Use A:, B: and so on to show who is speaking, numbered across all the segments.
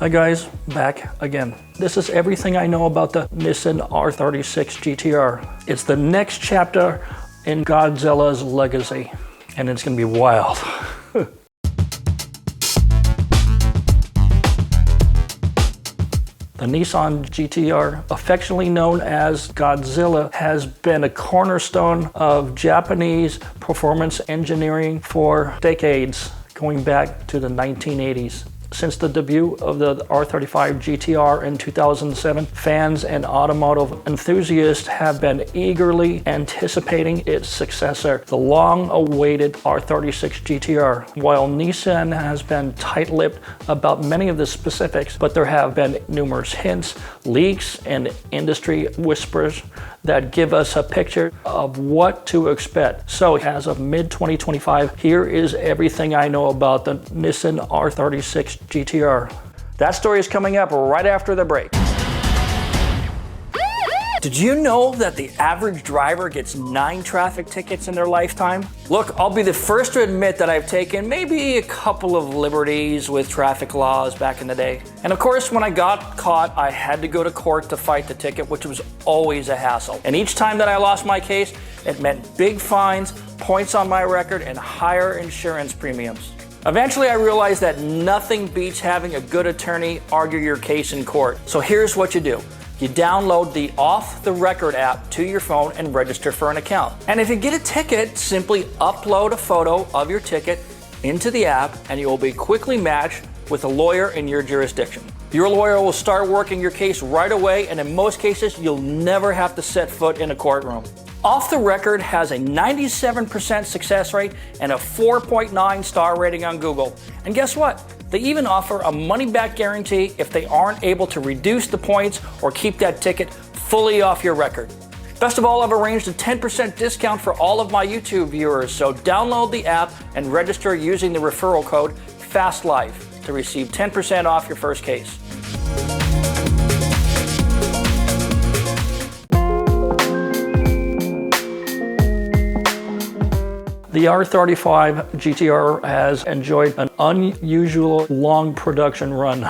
A: Hi guys, back again. This is everything I know about the Nissan R36 GT-R. It's the next chapter in Godzilla's legacy, and it's gonna be wild. The Nissan GT-R, affectionately known as Godzilla, has been a cornerstone of Japanese performance engineering for decades, going back to the 1980s. Since the debut of the R35 GT-R in 2007, fans and automotive enthusiasts have been eagerly anticipating its successor, the long-awaited R36 GT-R. While Nissan has been tight-lipped about many of the specifics, but there have been numerous hints, leaks, and industry whispers that give us a picture of what to expect. So as of mid-2025, here is everything I know about the Nissan R36 GT-R. That story is coming up right after the break. Did you know that the average driver gets 9 traffic tickets in their lifetime? Look, I'll be the first to admit that I've taken maybe a couple of liberties with traffic laws back in the day. And of course, when I got caught, I had to go to court to fight the ticket, which was always a hassle. And each time that I lost my case, it meant big fines, points on my record, and higher insurance premiums. Eventually, I realized that nothing beats having a good attorney argue your case in court. So here's what you do. You download the OffTheRecord app to your phone and register for an account. And if you get a ticket, simply upload a photo of your ticket into the app and you will be quickly matched with a lawyer in your jurisdiction. Your lawyer will start working your case right away, and in most cases, you'll never have to set foot in a courtroom. OffTheRecord has a 97% success rate and a 4.9 star rating on Google. And guess what? They even offer a money-back guarantee if they aren't able to reduce the points or keep that ticket fully off your record. Best of all, I've arranged a 10% discount for all of my YouTube viewers, so download the app and register using the referral code FASTLIFE to receive 10% off your first case. The R35 GT-R has enjoyed an unusual long production run.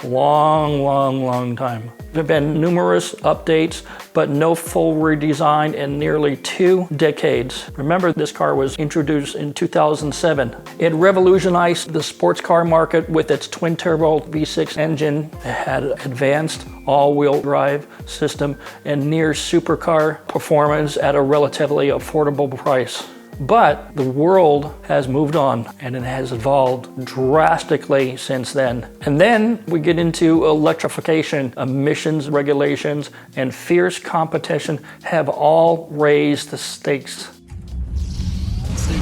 A: long time. There have been numerous updates, but no full redesign in nearly 2 decades. Remember, this car was introduced in 2007. It revolutionized the sports car market with its twin-turbo V6 engine. It had advanced all-wheel drive system and near supercar performance at a relatively affordable price. But the world has moved on and it has evolved drastically since then. And then we get into electrification, emissions regulations, and fierce competition have all raised the stakes. Sweet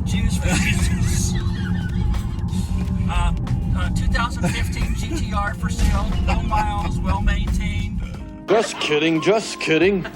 A: juice for 2015 GT-R for sale, low miles, well maintained.
B: Just kidding, just kidding.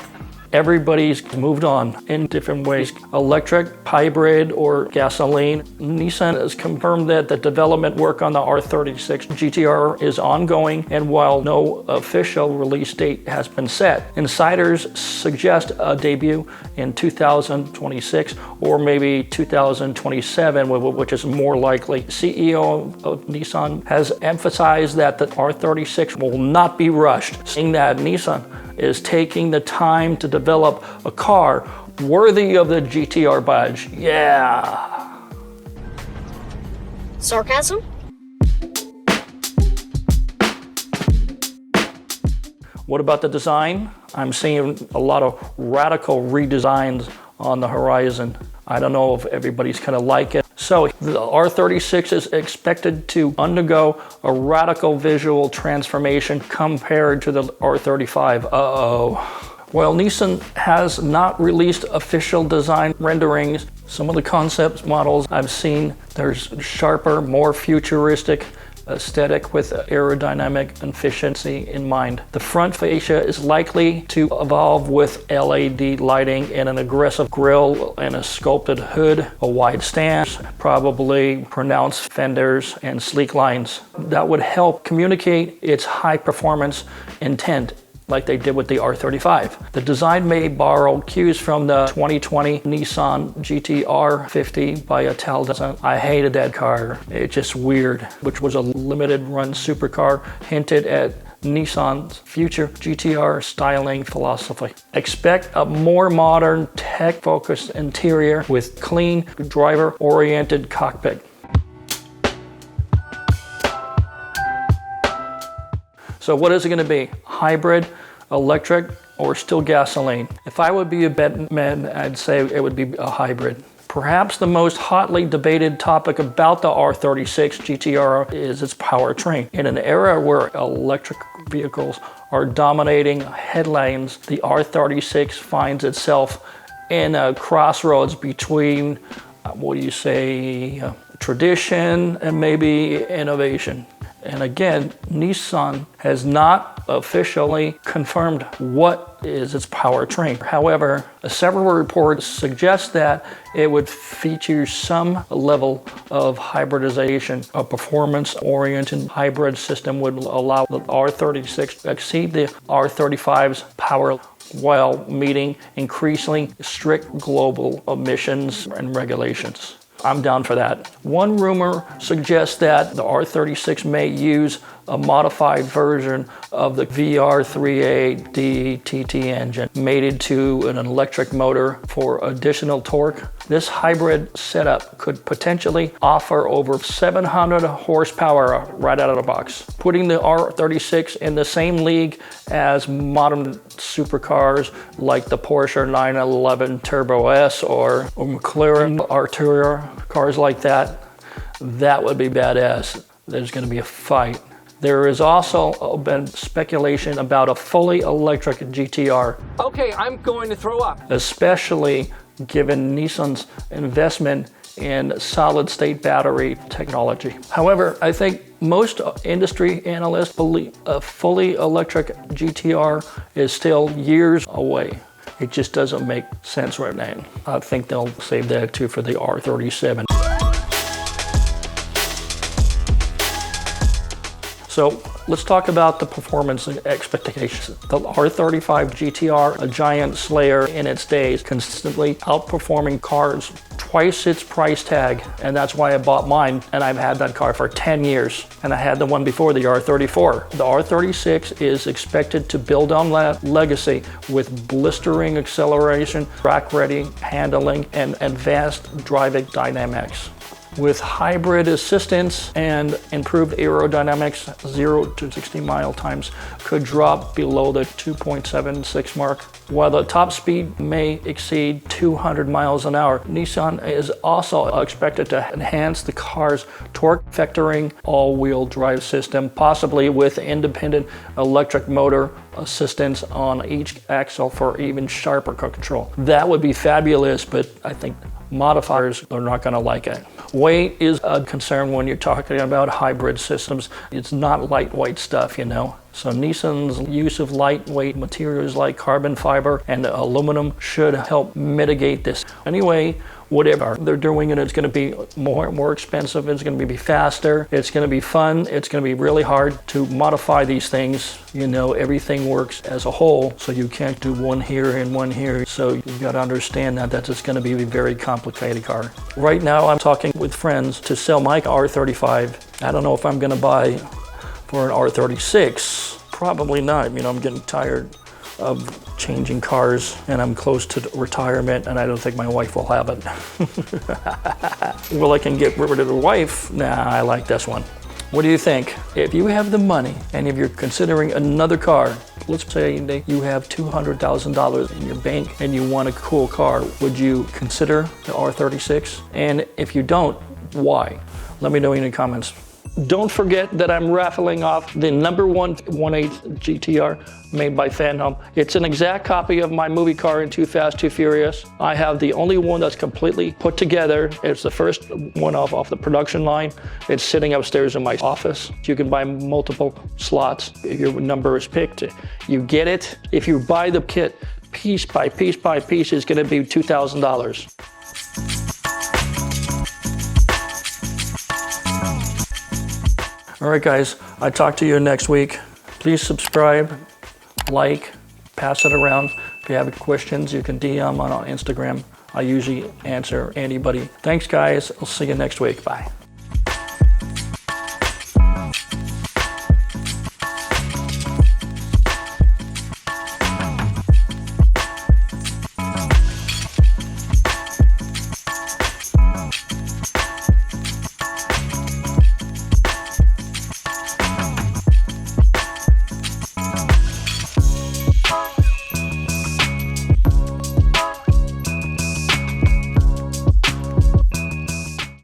A: Everybody's moved on in different ways. Electric, hybrid, or gasoline. Nissan has confirmed that the development work on the R36 GT-R is ongoing, and while no official release date has been set, insiders suggest a debut in 2026 or maybe 2027, which is more likely. CEO of Nissan has emphasized that the R36 will not be rushed, saying that Nissan is taking the time to develop a car worthy of the GT-R badge. Yeah.
C: Sarcasm?
A: What about the design? I'm seeing a lot of radical redesigns on the horizon. I don't know if everybody's gonna like it. So the R36 is expected to undergo a radical visual transformation compared to the R35. While Nissan has not released official design renderings, some of the concept models I've seen, there's sharper, more futuristic aesthetic with aerodynamic efficiency in mind. The front fascia is likely to evolve with LED lighting and an aggressive grille and a sculpted hood, a wide stance, probably pronounced fenders and sleek lines. That would help communicate its high performance intent. like they did with the R35. The design may borrow cues from the 2020 Nissan GT-R 50 by a Taliesin. I hated that car. It's just weird, which was a limited run supercar hinted at Nissan's future GT-R styling philosophy. Expect a more modern, tech-focused interior with clean, driver-oriented cockpit. So what is it going to be? Hybrid, electric, or still gasoline? If I would be a betman, I'd say it would be a hybrid. Perhaps the most hotly debated topic about the R36 GT-R is its powertrain. In an era where electric vehicles are dominating headlines, the R36 finds itself in a crossroads between, tradition and maybe innovation. And again, Nissan has not officially confirmed what is its powertrain. However, several reports suggest that it would feature some level of hybridization. A performance-oriented hybrid system would allow the R36 to exceed the R35's power while meeting increasingly strict global emissions and regulations. I'm down for that. One rumor suggests that the R36 may use a modified version of the VR38 DTT engine mated to an electric motor for additional torque. This hybrid setup could potentially offer over 700 horsepower right out of the box, putting the R36 in the same league as modern supercars like the Porsche 911 Turbo S or McLaren Artura, cars like that. That would be badass. There's going to be a fight. There is also been speculation about a fully electric GT-R. Okay, I'm going to throw up. Especially given Nissan's investment in solid-state battery technology. However, I think most industry analysts believe a fully electric GT-R is still years away. It just doesn't make sense right now. I think they'll save that too for the R37. So let's talk about the performance expectations. The R35 GT-R, a giant slayer in its days, consistently outperforming cars twice its price tag, and that's why I bought mine, and I've had that car for 10 years, and I had the one before, the R34. The R36 is expected to build on that legacy with blistering acceleration, track-ready handling, and advanced driving dynamics. With hybrid assistance and improved aerodynamics, 0 to 60 mile times could drop below the 2.76 mark. While the top speed may exceed 200 miles an hour, Nissan is also expected to enhance the car's torque vectoring all-wheel drive system, possibly with independent electric motor assistance on each axle for even sharper control. That would be fabulous, but I think modifiers are not going to like it. Weight is a concern when you're talking about hybrid systems. It's not lightweight stuff, you know. So Nissan's use of lightweight materials like carbon fiber and aluminum should help mitigate this. Anyway, whatever they're doing, and it's going to be more expensive, it's going to be faster, it's going to be fun, it's going to be really hard to modify these things. You know, everything works as a whole, so you can't do one here and one here. So you've got to understand that it's going to be a very complicated car. Right now, I'm talking with friends to sell my R35. I don't know if I'm going to buy for an R36. Probably not. You know, I'm getting tired of changing cars, and I'm close to retirement, and I don't think my wife will have it. Well, I can get rid of the wife. Nah, I like this one. What do you think? If you have the money, and if you're considering another car, let's say that you have $200,000 in your bank, and you want a cool car, would you consider the R36? And if you don't, why? Let me know in the comments. Don't forget that I'm raffling off the number 1.8 GT-R made by Phantom. It's an exact copy of my movie car in Too Fast, Too Furious. I have the only one that's completely put together. It's the first one off the production line. It's sitting upstairs in my office. You can buy multiple slots. If your number is picked, you get it. If you buy the kit piece by piece by piece, it's going to be $2,000. All right, guys, I'll talk to you next week. Please subscribe like, pass it around. If you have questions, you can DM on Instagram. I usually answer anybody. Thanks, guys. I'll see you next week. Bye.